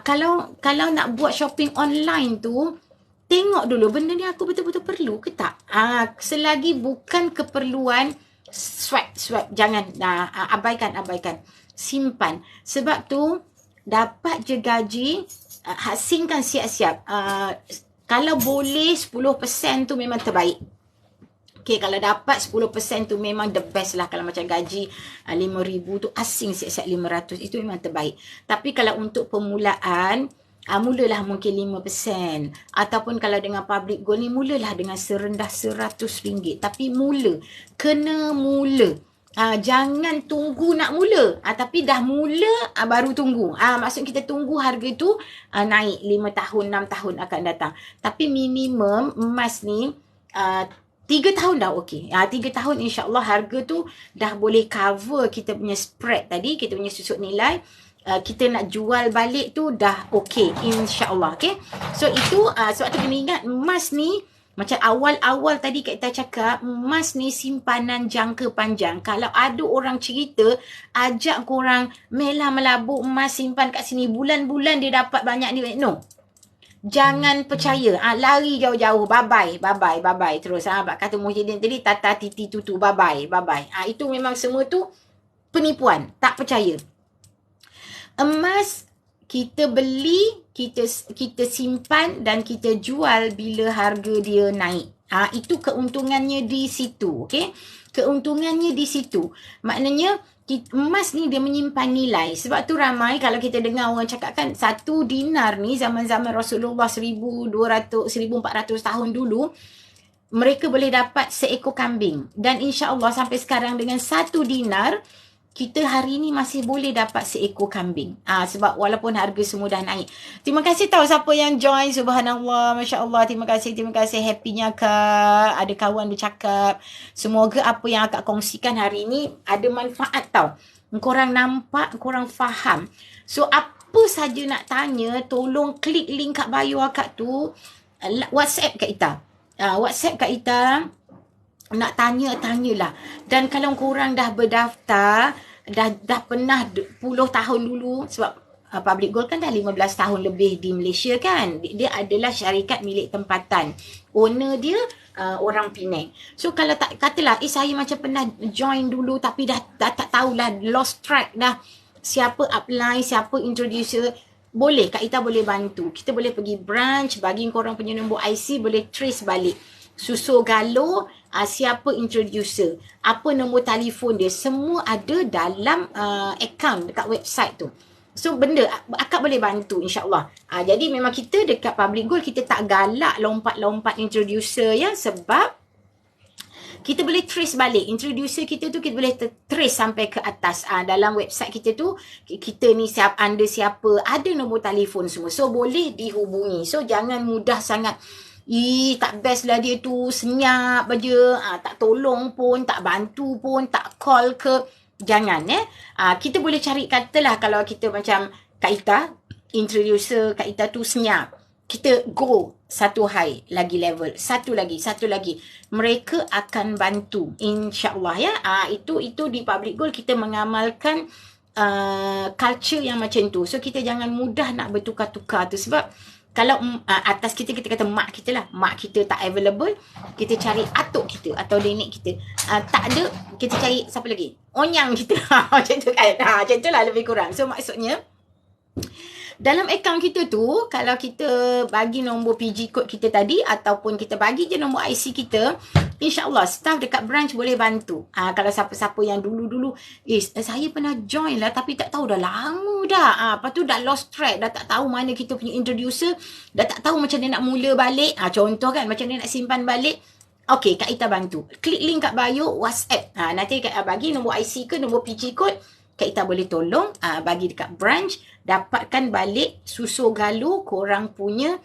Kalau nak buat shopping online tu, tengok dulu benda ni aku betul-betul perlu ke tak. Selagi bukan keperluan, swipe, jangan, abaikan, simpan. Sebab tu dapat je gaji, asingkan siap-siap. Kalau boleh 10% tu memang terbaik. Okay, kalau dapat 10% tu memang the best lah. Kalau macam gaji 5,000 tu asing siap-siap 500, itu memang terbaik. Tapi kalau untuk permulaan, mulalah mungkin 5%. Ataupun kalau dengan public gold ni, mulalah dengan serendah RM100. Tapi kena mula. Jangan tunggu nak mula. Tapi dah mula, baru tunggu. Maksud kita tunggu harga tu naik 5 tahun, 6 tahun akan datang. Tapi minimum emas ni 3 tahun dah okey. 3 tahun insyaAllah harga tu dah boleh cover kita punya spread tadi, kita punya susut nilai. kita nak jual balik tu dah okey, insya-Allah. Okey. So itu sebab tu kena ingat emas ni macam awal-awal tadi Kak Ita cakap, emas ni simpanan jangka panjang. Kalau ada orang cerita, ajak korang Mela melabur emas simpan kat sini, bulan-bulan dia dapat banyak ni. No. Jangan percaya. Lari jauh-jauh. Bye-bye. Terus. Kata Muhyiddin tadi, tata titi tutu. Bye-bye. Itu memang semua tu penipuan. Tak percaya. Emas kita beli, kita simpan dan kita jual bila harga dia naik. Itu keuntungannya di situ. Okay? Keuntungannya di situ. Maknanya emas ni dia menyimpan nilai. Sebab tu ramai kalau kita dengar orang cakap kan, 1 dinar ni zaman-zaman Rasulullah 1400 tahun dulu, mereka boleh dapat seekor kambing. Dan insya-Allah sampai sekarang dengan 1 dinar, kita hari ni masih boleh dapat seekor kambing. Sebab walaupun harga semua dah naik. Terima kasih tahu siapa yang join. Subhanallah. Masya Allah. Terima kasih. Happy-nya Kak. Ada kawan dia cakap. Semoga apa yang Akak kongsikan hari ni ada manfaat tau. Korang nampak, korang faham. So apa saja nak tanya, tolong klik link kat bio Akak tu. WhatsApp Kak Ita. WhatsApp Kak Ita. Nak tanyalah. Dan kalau korang dah berdaftar, dah pernah 10 tahun dulu, sebab Public Gold kan dah 15 tahun lebih di Malaysia kan. Dia adalah syarikat milik tempatan. Owner dia orang Penang. So kalau tak katalah saya macam pernah join dulu tapi dah tak tahulah, lost track dah. Siapa upline, siapa introducer, boleh Kak Ita boleh bantu. Kita boleh pergi branch, bagi korang punya nombor IC, boleh trace balik. Susul Galo, siapa introducer, apa nombor telefon dia, semua ada dalam account dekat website tu. So benda Akak boleh bantu insya-Allah. Jadi memang kita dekat Public Gold kita tak galak lompat-lompat introducer ya, sebab kita boleh trace balik introducer kita tu, kita boleh trace sampai ke atas. Dalam website kita tu, kita ni anda siapa, ada nombor telefon semua. So boleh dihubungi. So jangan mudah sangat, tak best lah dia tu, senyap aja, tak tolong pun, tak bantu pun, tak call ke. Jangan kita boleh cari, katalah kalau kita macam Kak Ita, introducer Kak Ita tu senyap, kita go satu high lagi level, satu lagi. Mereka akan bantu insya-Allah ya. Itu di Public Gold kita mengamalkan culture yang macam tu. So kita jangan mudah nak bertukar-tukar tu, sebab kalau atas kita kata mak kita lah, mak kita tak available, kita cari atuk kita atau nenek kita. Tak ada, kita cari siapa lagi? Onyang kita. Macam tu kan. Macam tu lah lebih kurang. So maksudnya, dalam akaun kita tu, kalau kita bagi nombor PG code kita tadi, ataupun kita bagi je nombor IC kita, insya-Allah staff dekat branch boleh bantu. Kalau siapa-siapa yang dulu-dulu, saya pernah join lah tapi tak tahu dah lama dah. Lepas tu dah lost track, dah tak tahu mana kita punya introducer, dah tak tahu macam dia nak mula balik. Contoh kan, macam dia nak simpan balik. Okey, Kak Ita bantu. Klik link kat bio WhatsApp. Nanti Kak bagi nombor IC ke nombor PG code, Kak Ita boleh tolong bagi dekat branch, dapatkan balik susu Galo korang punya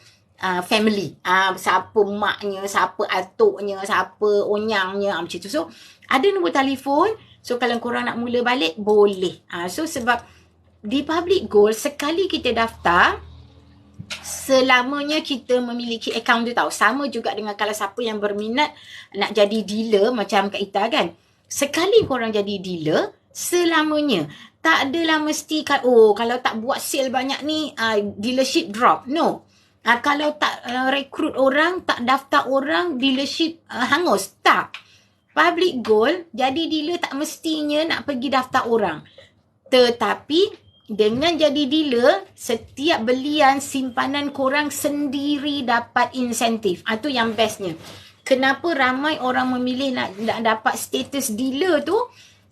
family. Siapa maknya, siapa atuknya, siapa onyangnya, macam tu. So, ada nombor telefon. So, kalau korang nak mula balik, boleh. So, sebab di Public Gold, sekali kita daftar, selamanya kita memiliki akaun tu tau. Sama juga dengan kalau siapa yang berminat nak jadi dealer macam Kak Ita kan. Sekali korang jadi dealer, selamanya. Tak adalah mesti kalau tak buat sale banyak ni, dealership drop. No. Kalau tak rekrut orang, tak daftar orang, dealership hangus. Tak. Public Gold, jadi dealer tak mestinya nak pergi daftar orang. Tetapi, dengan jadi dealer, setiap belian simpanan korang sendiri dapat insentif. Itu yang bestnya. Kenapa ramai orang memilih nak dapat status dealer tu?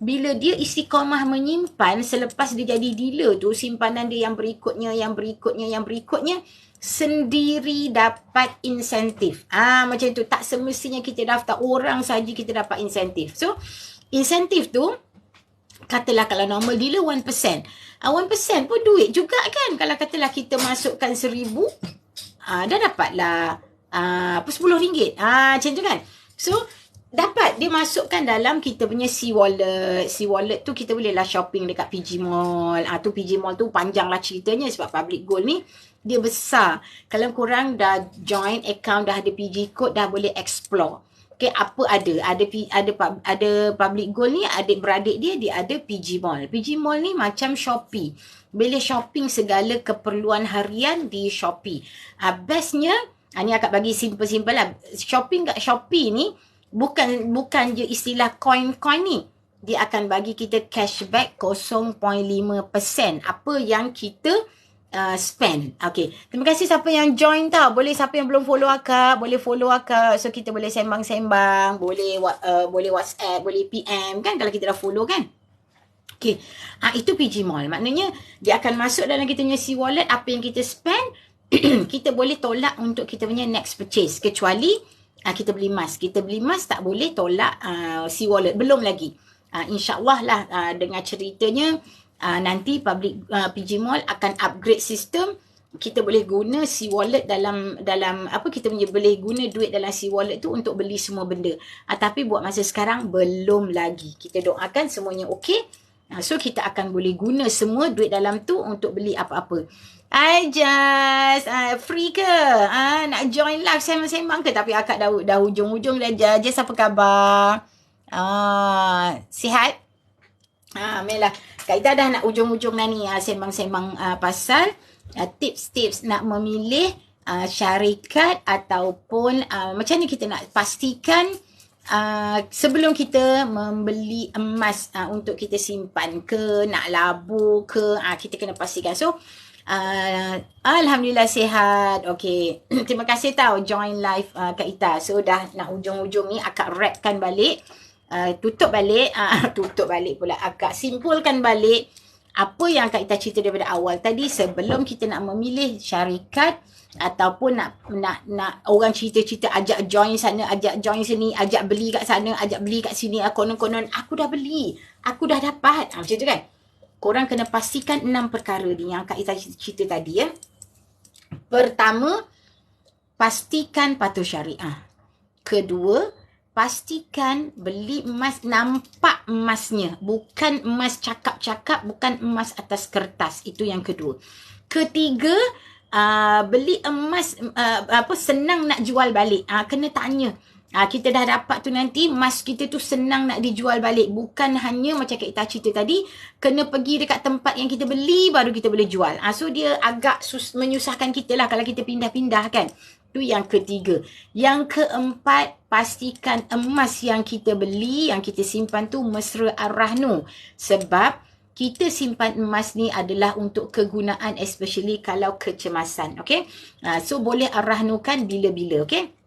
Bila dia istiqamah menyimpan, selepas dia jadi dealer tu, simpanan dia yang berikutnya, sendiri dapat insentif. Macam tu. Tak semestinya kita daftar orang saja kita dapat insentif. So, insentif tu, katalah kalau normal dealer 1%. 1% pun duit juga kan. Kalau katalah kita masukkan 1,000, dah dapatlah RM10. Macam tu kan. So, Dapat, dia masukkan dalam kita punya C-Wallet. C-Wallet tu kita bolehlah shopping dekat PG Mall. Tu PG Mall tu panjang lah ceritanya sebab Public Gold ni dia besar. Kalau korang dah join account, dah ada PG Code, dah boleh explore. Okay, apa ada Public Gold ni, adik-beradik dia ada PG Mall. PG Mall ni macam Shopee. Boleh shopping segala keperluan harian di Shopee. Bestnya, ni akak bagi simple-simple lah. Shopping kat Shopee ni, bukan je istilah coin-coin ni. Dia akan bagi kita cashback 0.5% apa yang kita spend. Okay. Terima kasih siapa yang join tau. Boleh siapa yang belum follow akak, boleh follow akak. So kita boleh sembang-sembang, boleh WhatsApp, boleh PM kan kalau kita dah follow kan. Okay. Itu PG Mall. Maknanya dia akan masuk dalam kita punya C-Wallet, apa yang kita spend, kita boleh tolak untuk kita punya next purchase. Kecuali kita beli emas. Kita beli emas tak boleh tolak C-Wallet. Belum lagi. InsyaAllah lah dengan ceritanya nanti PG Mall akan upgrade sistem. Kita boleh guna C-Wallet dalam kita boleh guna duit dalam C-Wallet tu untuk beli semua benda. Tapi buat masa sekarang belum lagi. Kita doakan semuanya okey. So kita akan boleh guna semua duit dalam tu untuk beli apa-apa. Hai Jazz, free ke? Nak join live sembang-sembang ke? Tapi akak dah hujung-hujung dah Jazz. Jazz apa khabar? Sihat? Melah. Kak Ita dah nak hujung-hujung dah ni sembang-sembang pasal tips-tips nak memilih syarikat ataupun macam ni kita nak pastikan sebelum kita membeli emas untuk kita simpan ke, nak labur ke, kita kena pastikan. So, Alhamdulillah sihat. Okay. Terima kasih tau join live Kak Ita. So dah nak hujung-hujung ni akak wrapkan balik. Tutup balik pula. Akak simpulkan balik apa yang Kak Ita cerita daripada awal tadi. Sebelum kita nak memilih syarikat ataupun nak orang cerita-cerita ajak join sana, ajak join sini, ajak beli kat sana, ajak beli kat sini, konon-konon aku dah beli, aku dah dapat. Macam tu kan. Korang kena pastikan 6 perkara ni yang Kak Ita cerita tadi ya. Pertama, pastikan patuh syariah. Kedua, pastikan beli emas nampak emasnya. Bukan emas cakap-cakap, bukan emas atas kertas. Itu yang kedua. Ketiga, beli emas senang nak jual balik. Kena tanya. Kita dah dapat tu nanti emas kita tu senang nak dijual balik. Bukan hanya macam Kak Ita cerita tadi, kena pergi dekat tempat yang kita beli baru kita boleh jual. So dia agak menyusahkan kita lah kalau kita pindah-pindah kan. Tu yang ketiga. Yang keempat, pastikan emas yang kita beli, yang kita simpan tu mesra ar-rahnu. Sebab kita simpan emas ni adalah untuk kegunaan especially kalau kecemasan. Okay. So boleh ar-rahnukan bila-bila. Okay.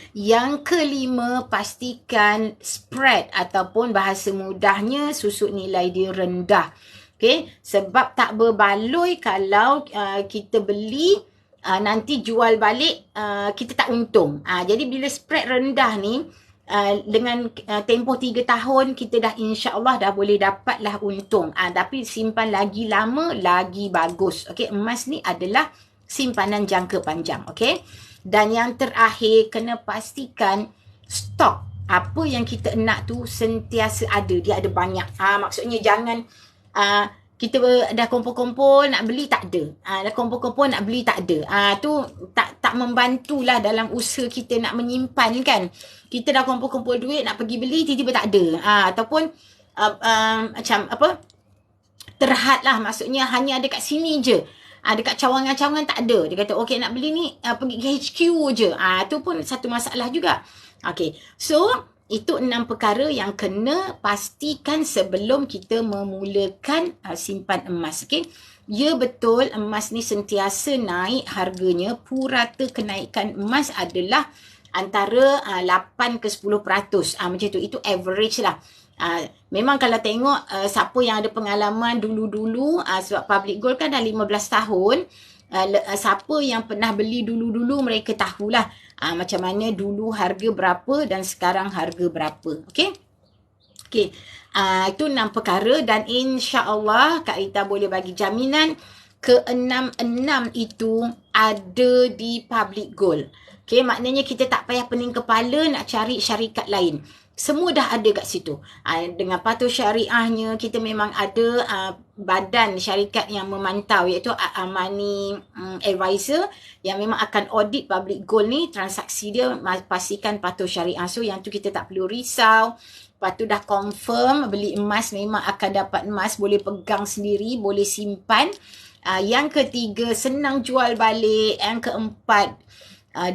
Yang kelima, pastikan spread ataupun bahasa mudahnya susut nilai dia rendah. Okay? Sebab tak berbaloi kalau kita beli nanti jual balik kita tak untung. Jadi bila spread rendah ni dengan tempoh 3 tahun kita dah insya-Allah dah boleh dapatlah untung. Tapi simpan lagi lama lagi bagus. Okay? Emas ni adalah simpanan jangka panjang. Okay? Dan yang terakhir, kena pastikan stok apa yang kita nak tu sentiasa ada. Dia ada banyak. Maksudnya jangan kita dah kumpul-kumpul nak beli tak ada. Dah kumpul-kumpul nak beli tak ada. Tu tak membantulah dalam usaha kita nak menyimpan kan. Kita dah kumpul-kumpul duit nak pergi beli tiba-tiba tak ada. Ataupun macam apa? Terhad lah. Maksudnya hanya ada kat sini je. Dekat cawangan-cawangan tak ada. Dia kata, okay nak beli ni, pergi ke HQ je. Tu pun satu masalah juga. Okay. So, itu 6 perkara yang kena pastikan sebelum kita memulakan simpan emas. Okay. Ya betul, emas ni sentiasa naik harganya. Purata kenaikan emas adalah antara 8 ke 10%. Macam tu. Itu average lah. Memang kalau tengok siapa yang ada pengalaman dulu-dulu sebab Public Gold kan dah 15 tahun, siapa yang pernah beli dulu-dulu mereka tahulah macam mana dulu harga berapa dan sekarang harga berapa. Okey. Okey. Itu 6 perkara dan insya-Allah Kak Ita boleh bagi jaminan ke-6 itu ada di Public Gold. Okay, maknanya kita tak payah pening kepala nak cari syarikat lain. Semua dah ada kat situ. Dengan patuh syariahnya, kita memang ada badan syarikat yang memantau, iaitu Money Advisor, yang memang akan audit Public Gold ni, transaksi dia pastikan patuh syariah. So yang tu kita tak perlu risau. Lepas tu dah confirm beli emas memang akan dapat emas, boleh pegang sendiri, boleh simpan. Yang ketiga, senang jual balik. Yang keempat,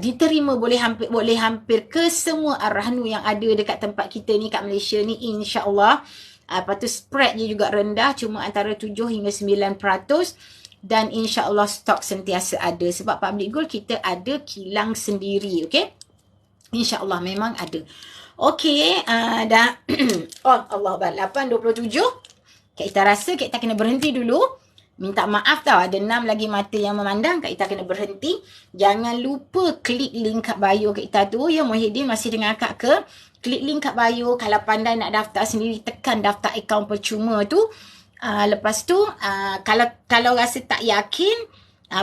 diterima boleh hampir ke semua Ar-Rahnu yang ada dekat tempat kita ni kat Malaysia ni, insya-Allah. Lepas tu spread dia juga rendah, cuma antara 7 hingga 9%, dan insya-Allah stok sentiasa ada sebab Public Gold kita ada kilang sendiri, okey? Insya-Allah memang ada. Okey, dah oh Allah Akbar, 8.27. Kak Ita rasa Kak Ita kena berhenti dulu. Minta maaf tau, ada 6 lagi mata yang memandang. Kak Ita kena berhenti. Jangan lupa klik link kat bio Kak Ita tu. Ya, Muhyiddin masih dengan akak ke? Klik link kat bio. Kalau pandai nak daftar sendiri, tekan daftar akaun percuma tu. Lepas tu, kalau rasa tak yakin,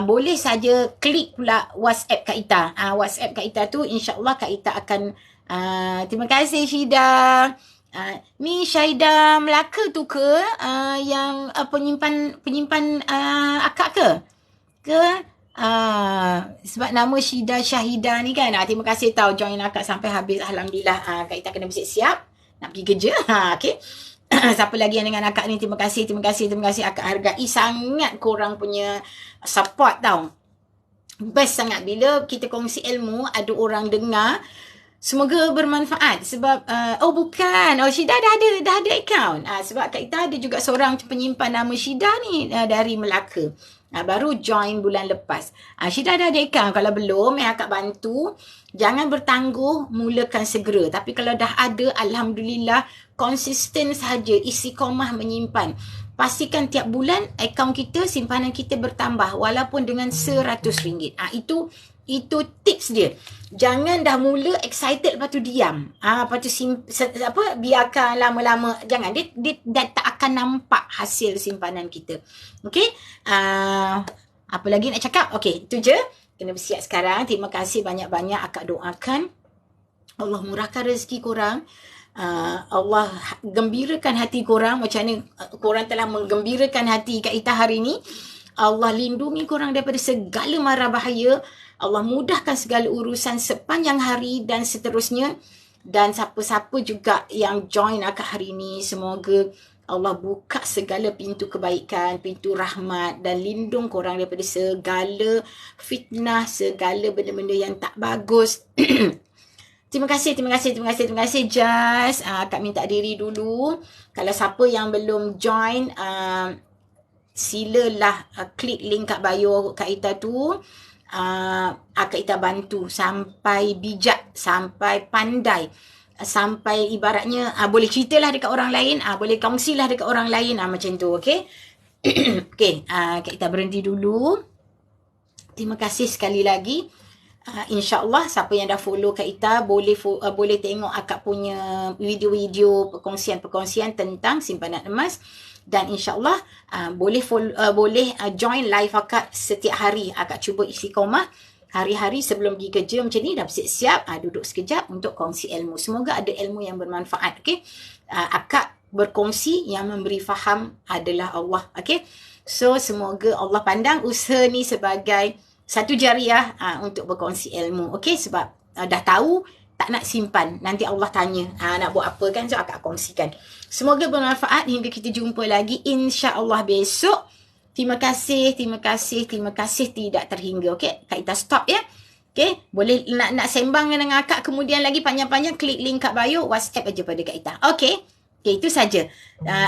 boleh saja klik pula WhatsApp Kak Ita. WhatsApp Kak Ita tu, insya-Allah Kak Ita akan... terima kasih Syida. Ni Syaida Melaka tu ke yang penyimpan akak ke? Sebab nama Syida Syahida ni kan. Terima kasih tahu join akak sampai habis. Alhamdulillah. Kak Ita kena bersiap-siap nak pergi kerja. Okey. Siapa lagi yang dengan akak ni, terima kasih. Akak hargai sangat korang punya support tau. Best sangat bila kita kongsi ilmu, ada orang dengar. Semoga bermanfaat sebab Syida dah ada akaun. Sebab Kak Ita ada juga seorang penyimpan nama Syida ni dari Melaka. Baru join bulan lepas. Syida dah ada akaun. Kalau belum, akak bantu. Jangan bertangguh, mulakan segera. Tapi kalau dah ada, alhamdulillah, konsisten sahaja istiqamah menyimpan. Pastikan tiap bulan akaun kita, simpanan kita bertambah walaupun dengan RM100. Itu tips dia. Jangan dah mula excited lepas tu diam. Lepas tu biarkan lama-lama. Jangan. Dia tak akan nampak hasil simpanan kita. Okey? Apa lagi nak cakap? Okey, itu je. Kena bersiap sekarang. Terima kasih banyak-banyak akak doakan. Allah murahkan rezeki korang. Allah gembirakan hati korang. Macam mana korang telah menggembirakan hati Kak Ita hari ni. Allah lindungi korang daripada segala mara bahaya. Allah mudahkan segala urusan sepanjang hari dan seterusnya. Dan siapa-siapa juga yang join akak hari ni, semoga Allah buka segala pintu kebaikan, pintu rahmat, dan lindung korang daripada segala fitnah, segala benda-benda yang tak bagus. Terima kasih Jas. Akak minta diri dulu. Kalau siapa yang belum join, silalah klik link kat bio Kak Ita tu. Kak Ita bantu sampai bijak, sampai pandai, sampai ibaratnya boleh ceritalah dekat orang lain, boleh kongsilah dekat orang lain, macam tu, okey? Okey, Kak Ita berhenti dulu. Terima kasih sekali lagi. InsyaAllah siapa yang dah follow Kak Ita boleh tengok akak punya video-video perkongsian tentang simpanan emas. Dan insyaAllah boleh join live akak setiap hari. Akak cuba istiqamah hari-hari sebelum pergi kerja macam ni, dah bersiap-siap, duduk sekejap untuk kongsi ilmu. Semoga ada ilmu yang bermanfaat. Okay? Akak berkongsi, yang memberi faham adalah Allah. Okay? So semoga Allah pandang usaha ni sebagai satu jariah untuk berkongsi ilmu. Okay? Sebab dah tahu tak nak simpan, nanti Allah tanya nak buat apa kan, so akak kongsikan. Semoga bermanfaat. Hingga kita jumpa lagi insya-Allah besok. Terima kasih tidak terhingga. Okey, Kak Ita stop ya. Okey, boleh nak sembang dengan akak kemudian lagi panjang-panjang, klik link kat bio, WhatsApp aja pada Kak Ita. Okey. Okey, itu saja.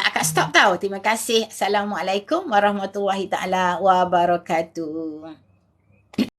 Akak stop tau. Terima kasih. Assalamualaikum warahmatullahi taala wabarakatuh.